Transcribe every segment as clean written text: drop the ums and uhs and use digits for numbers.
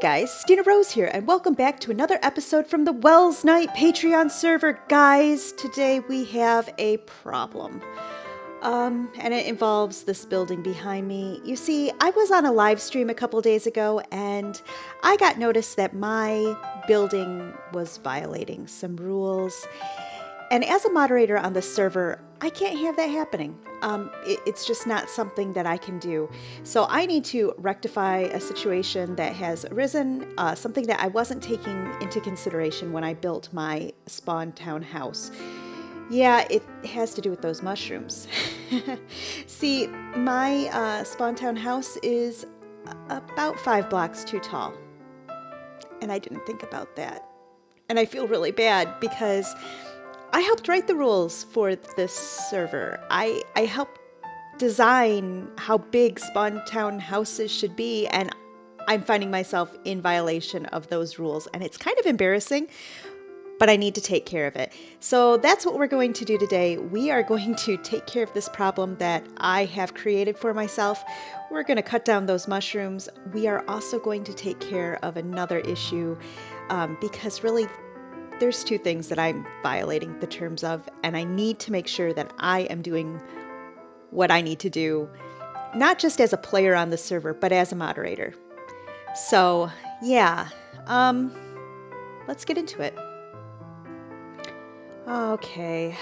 guys, StinaRose here, and welcome back to another episode from the Welsknight Patron Server. Guys, today we have a problem. And it involves this building behind me. You see, I was on a live stream a couple days ago, and I got notice that my building was violating some rules. And as a moderator on the server, I can't have that happening. It's just not something that I can do. So I need to rectify a situation that has arisen, something that I wasn't taking into consideration when I built my Spawntown house. Yeah, it has to do with those mushrooms. See, my Spawntown house is about 5 blocks too tall. And I didn't think about that. And I feel really bad because I helped write the rules for this server. I helped design how big Spawntown houses should be, and I'm finding myself in violation of those rules. And it's kind of embarrassing, but I need to take care of it. So that's what we're going to do today. We are going to take care of this problem that I have created for myself. We're going to cut down those mushrooms. We are also going to take care of another issue because really there's 2 things that I'm violating the terms of, and I need to make sure that I am doing what I need to do, not just as a player on the server, but as a moderator. So yeah, let's get into it. Okay,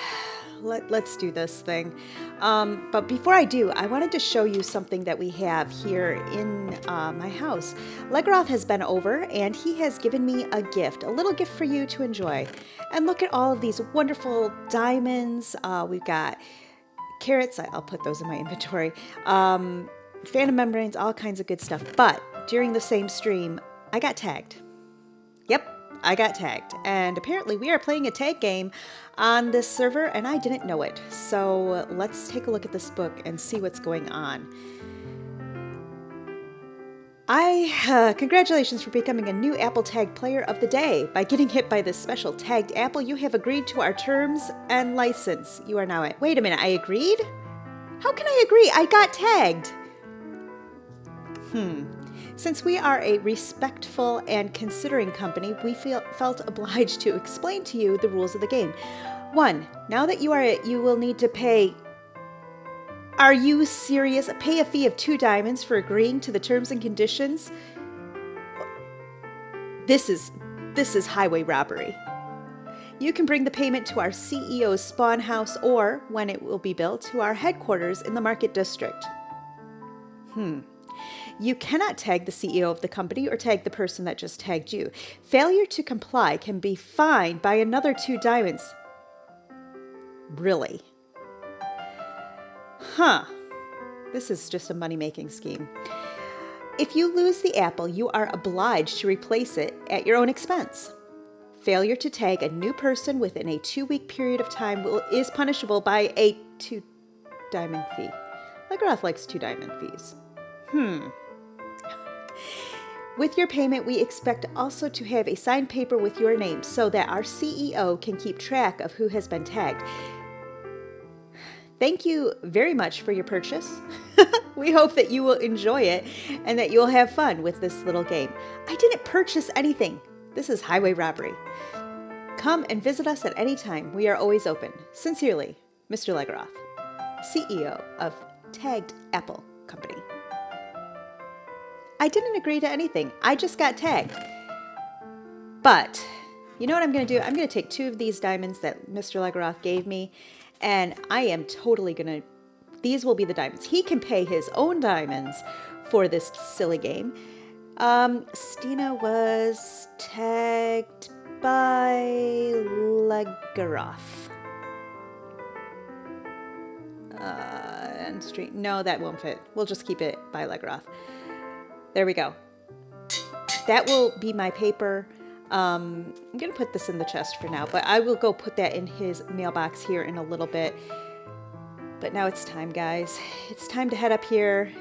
let's do this thing. But before I do, I wanted to show you something that we have here in my house. Legroth has been over and he has given me a gift, a little gift for you to enjoy. And look at all of these wonderful diamonds. We've got carrots, I'll put those in my inventory, phantom membranes, all kinds of good stuff. But during the same stream, I got tagged. Yep. I got tagged, and apparently we are playing a tag game on this server, and I didn't know it. So let's take a look at this book and see what's going on. Congratulations for becoming a new Apple Tag Player of the Day. By getting hit by this special tagged apple, you have agreed to our terms and license. You are now at... Wait a minute, I agreed? How can I agree? I got tagged. Since we are a respectful and considering company, we felt obliged to explain to you the rules of the game. 1. Now that you are it, you will need to pay... Are you serious? Pay a fee of 2 diamonds for agreeing to the terms and conditions? This is highway robbery. You can bring the payment to our CEO's spawn house or, when it will be built, to our headquarters in the market district. You cannot tag the CEO of the company or tag the person that just tagged you. Failure to comply can be fined by another 2 diamonds. Really? This is just a money-making scheme. If you lose the apple, you are obliged to replace it at your own expense. Failure to tag a new person within a 2-week period of time is punishable by a 2 diamond fee. Legroth likes 2 diamond fees. With your payment, we expect also to have a signed paper with your name so that our CEO can keep track of who has been tagged. Thank you very much for your purchase. We hope that you will enjoy it and that you'll have fun with this little game. I didn't purchase anything. This is highway robbery. Come and visit us at any time. We are always open. Sincerely, Mr. Legroth, CEO of Tagged Apple Company. I didn't agree to anything. I just got tagged. But you know what I'm going to do? I'm going to take 2 of these diamonds that Mr. Legroth gave me, and I am totally going to... These will be the diamonds. He can pay his own diamonds for this silly game. Stina was tagged by Legroth. And street... No, that won't fit. We'll just keep it by Legroth. There we go. That will be my paper. I'm going to put this in the chest for now, but I will go put that in his mailbox here in a little bit. But now it's time, guys. It's time to head up here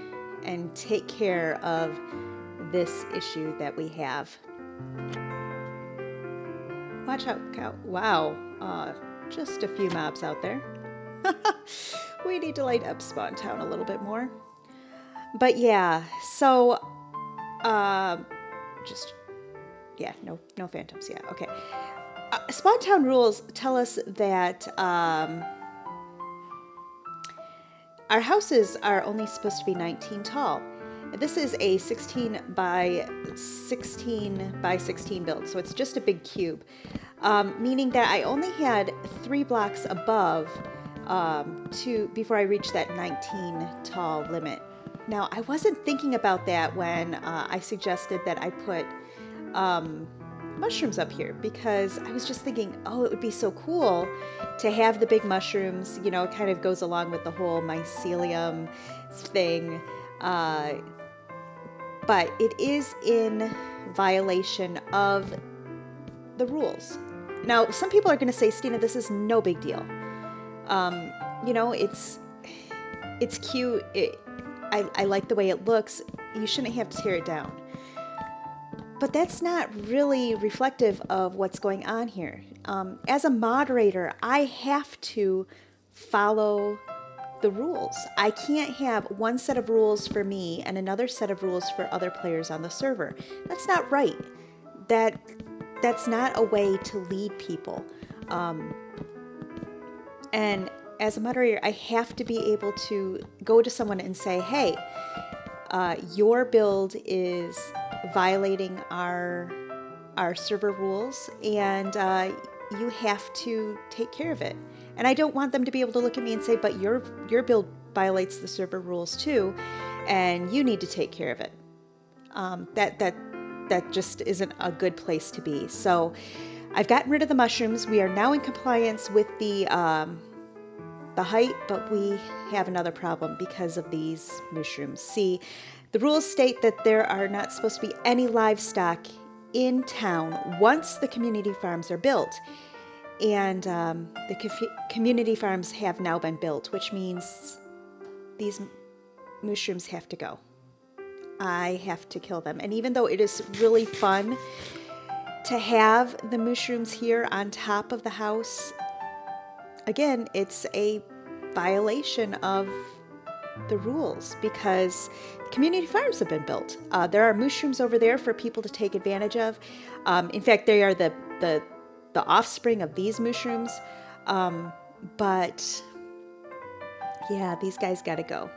and take care of this issue that we have. Watch out, cow. Wow. Just a few mobs out there. We need to light up Spawntown a little bit more. But yeah, so just, yeah, no phantoms. Yeah, okay. Spawntown rules tell us that our houses are only supposed to be 19 tall. This is a 16 by 16 by 16 build, so it's just a big cube, meaning that I only had 3 blocks above before I reached that 19 tall limit. Now, I wasn't thinking about that when I suggested that I put mushrooms up here, because I was just thinking, oh, it would be so cool to have the big mushrooms. You know, it kind of goes along with the whole mycelium thing. But it is in violation of the rules. Now, some people are going to say, Stina, this is no big deal. You know, it's cute. I like the way it looks. You shouldn't have to tear it down. But that's not really reflective of what's going on here. As a moderator, I have to follow the rules. I can't have one set of rules for me and another set of rules for other players on the server. That's not right. That's not a way to lead people. And as a moderator, I have to be able to go to someone and say, hey, your build is violating our server rules, and you have to take care of it. And I don't want them to be able to look at me and say, but your build violates the server rules too, and you need to take care of it. That just isn't a good place to be. So I've gotten rid of the mushrooms. We are now in compliance with the height, but we have another problem because of these mushrooms. See, the rules state that there are not supposed to be any livestock in town once the community farms are built. And the community farms have now been built, which means these mushrooms have to go. I have to kill them. And even though it is really fun to have the mushrooms here on top of the house, again, it's a violation of the rules because community farms have been built. There are mushrooms over there for people to take advantage of. In fact, they are the offspring of these mushrooms. But yeah, these guys got to go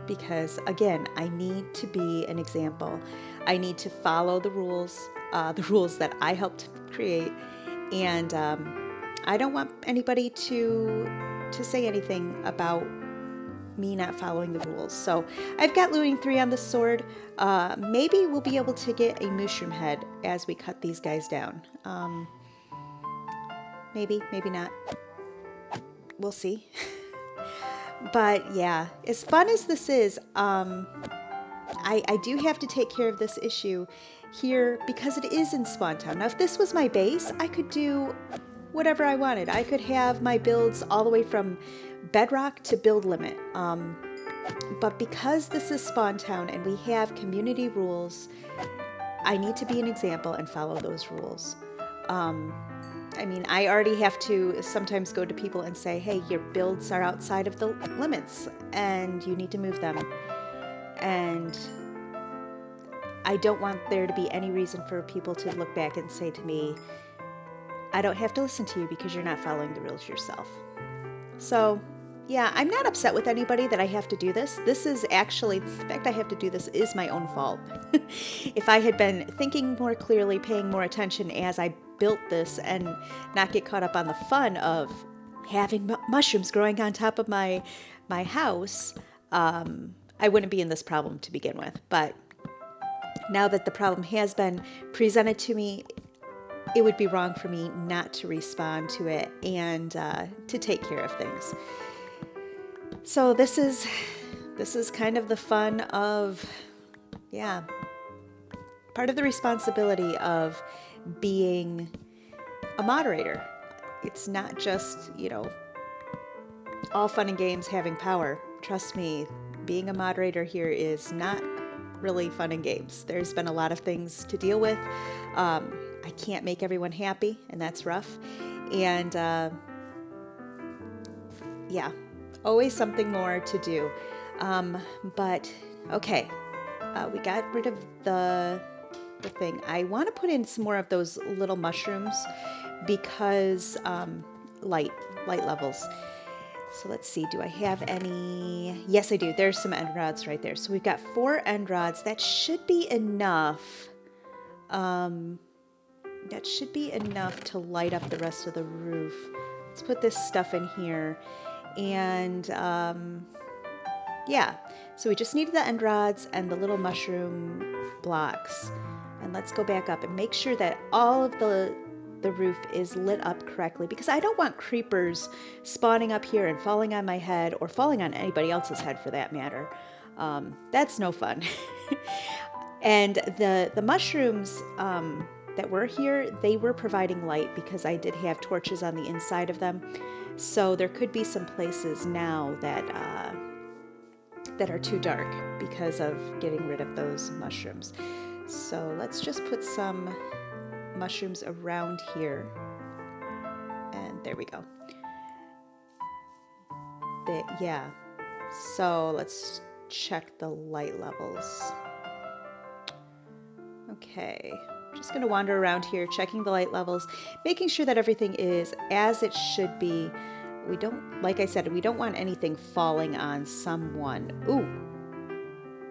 because, again, I need to be an example. I need to follow the rules that I helped create. And I don't want anybody to say anything about me not following the rules. So I've got looting 3 on the sword. Maybe we'll be able to get a mushroom head as we cut these guys down. Maybe not. We'll see. But yeah, as fun as this is, I do have to take care of this issue here because it is in Spawntown. Now, if this was my base, I could do whatever I wanted. I could have my builds all the way from bedrock to build limit. But because this is Spawntown and we have community rules, I need to be an example and follow those rules. I mean, I already have to sometimes go to people and say, hey, your builds are outside of the limits and you need to move them. And I don't want there to be any reason for people to look back and say to me, I don't have to listen to you because you're not following the rules yourself. So yeah, I'm not upset with anybody that I have to do this. This is actually, the fact I have to do this is my own fault. If I had been thinking more clearly, paying more attention as I built this and not get caught up on the fun of having mushrooms growing on top of my house, I wouldn't be in this problem to begin with. But now that the problem has been presented to me, it would be wrong for me not to respond to it and to take care of things. So this is kind of the fun of, yeah, part of the responsibility of being a moderator. It's not just, all fun and games having power. Trust me, being a moderator here is not really fun and games. There's been a lot of things to deal with. I can't make everyone happy, and that's rough. And yeah, always something more to do. But okay, we got rid of the the thing. I want to put in some more of those little mushrooms because light levels. So let's see, do I have any? Yes, I do. There's some end rods right there. So we've got 4 end rods. That should be enough. That should be enough to light up the rest of the roof. Let's put this stuff in here. And yeah, so we just needed the end rods and the little mushroom blocks. And let's go back up and make sure that all of the roof is lit up correctly, because I don't want creepers spawning up here and falling on my head, or falling on anybody else's head for that matter. That's no fun. And the mushrooms that were here, they were providing light because I did have torches on the inside of them. So there could be some places now that that are too dark because of getting rid of those mushrooms. So let's just put some mushrooms around here. And there we go. Yeah. So let's check the light levels. Okay. Just going to wander around here, checking the light levels, making sure that everything is as it should be. We don't, like I said, we don't want anything falling on someone.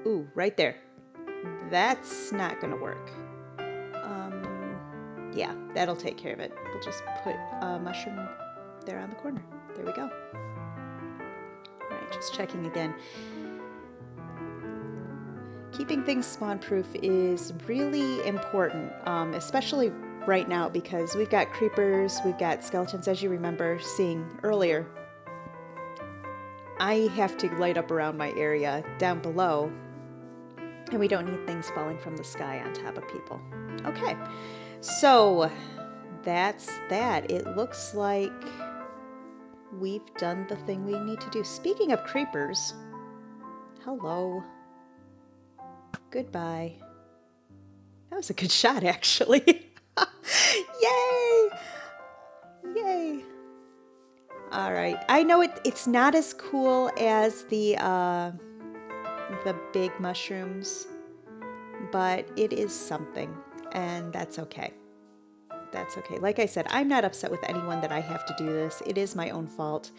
Ooh, right there. That's not going to work. Yeah, that'll take care of it. We'll just put a mushroom there on the corner. There we go. All right, just checking again. Keeping things spawn-proof is really important, especially right now because we've got creepers, we've got skeletons, as you remember seeing earlier. I have to light up around my area down below, and we don't need things falling from the sky on top of people. Okay, so that's that. It looks like we've done the thing we need to do. Speaking of creepers, hello. Goodbye. That was a good shot, actually. Yay! Yay! All right. I know it's not as cool as the big mushrooms, but it is something, and that's okay. That's okay. Like I said, I'm not upset with anyone that I have to do this. It is my own fault.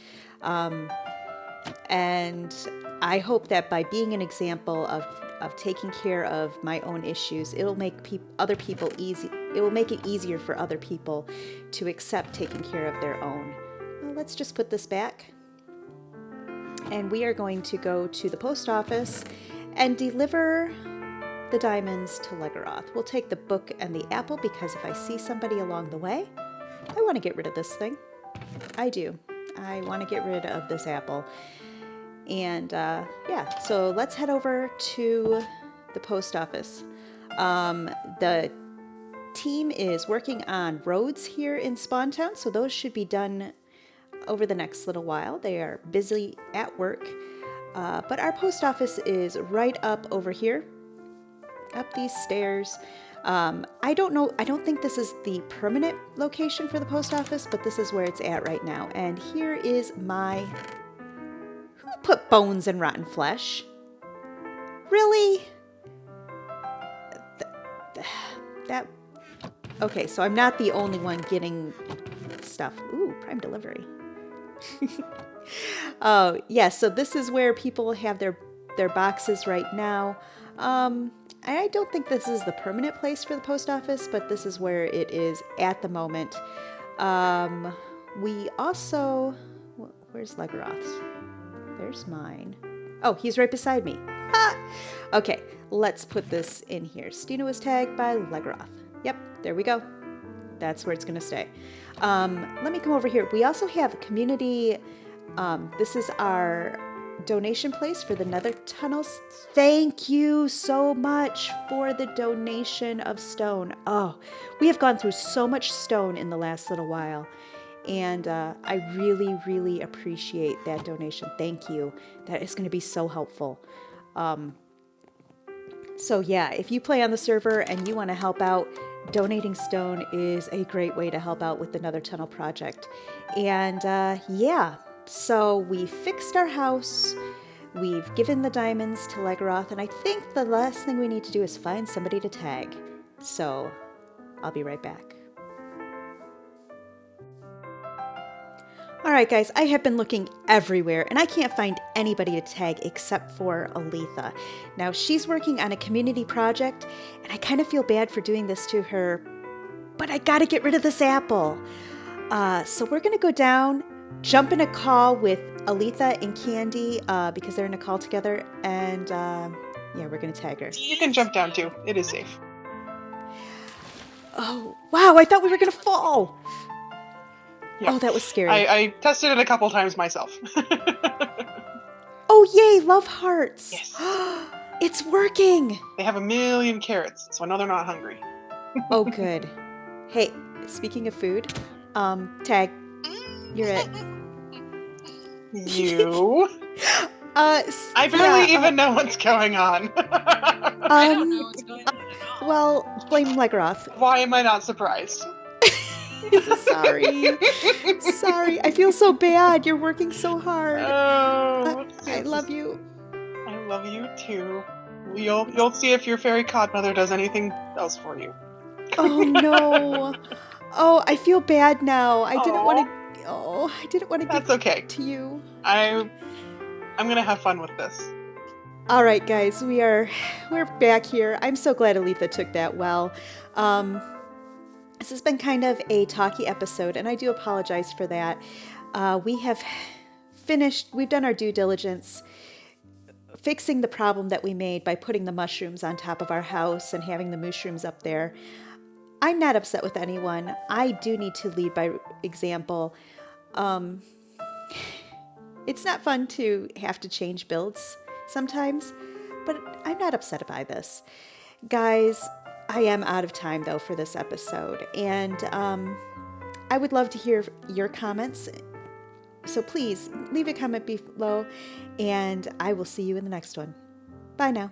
And I hope that by being an example of taking care of my own issues, it'll make other people easy. It will make it easier for other people to accept taking care of their own. Well, let's just put this back. And we are going to go to the post office and deliver the diamonds to Legaroth. We'll take the book and the apple because if I see somebody along the way, I want to get rid of this thing. I do. I want to get rid of this apple. And yeah, so let's head over to the post office. The team is working on roads here in Spawntown, so those should be done over the next little while. They are busy at work. But our post office is right up over here, up these stairs. I don't think this is the permanent location for the post office, but this is where it's at right now. And here is my... Who put bones in rotten flesh? Really? That... Okay, so I'm not the only one getting stuff. Ooh, Prime Delivery. Oh, yeah, so this is where people have their boxes right now. I don't think this is the permanent place for the post office, but this is where it is at the moment. We also... Where's Legaroth's? There's mine. Oh, he's right beside me. Ha! Okay, let's put this in here. Stina was tagged by Legaroth. Yep, there we go. That's where it's going to stay. Let me come over here. We also have a community... this is our donation place for the nether tunnels. Thank you so much for the donation of stone. Oh, we have gone through so much stone in the last little while, and I really, really appreciate that donation. Thank you. That is going to be so helpful. So yeah, if you play on the server and you want to help out, donating stone is a great way to help out with the nether tunnel project. And yeah. So we fixed our house, we've given the diamonds to Legaroth, and I think the last thing we need to do is find somebody to tag. So I'll be right back. All right, guys, I have been looking everywhere, and I can't find anybody to tag except for Aletha. Now, she's working on a community project, and I kind of feel bad for doing this to her, but I gotta get rid of this apple. So we're gonna go down, jump in a call with Aletha and Candy, because they're in a call together, and yeah, we're gonna tag her. You can jump down too. It is safe. Oh, wow, I thought we were gonna fall. Yeah. Oh, that was scary. I tested it a couple times myself. Oh, yay, love hearts. Yes. It's working. They have 1,000,000 carrots, so I know they're not hungry. Oh, good. Hey, speaking of food, Tag, you're it. You? I barely even know what's going on. I don't know what's going on at all. Well, blame Legroth. Why am I not surprised? Sorry. Sorry. I feel so bad. You're working so hard. Oh, I love you. I love you too. You'll see if your fairy godmother does anything else for you. Oh no. Oh, I feel bad now. I didn't want to. Oh, I didn't want to. That's okay. To you. I'm gonna have fun with this. All right, guys, we're back here. I'm so glad Aletha took that well. This has been kind of a talky episode, and I do apologize for that. We have finished. We've done our due diligence, fixing the problem that we made by putting the mushrooms on top of our house and having the mooshrooms up there. I'm not upset with anyone. I do need to lead by example. It's not fun to have to change builds sometimes, but I'm not upset by this. Guys, I am out of time though for this episode, and I would love to hear your comments. So please leave a comment below, and I will see you in the next one. Bye now.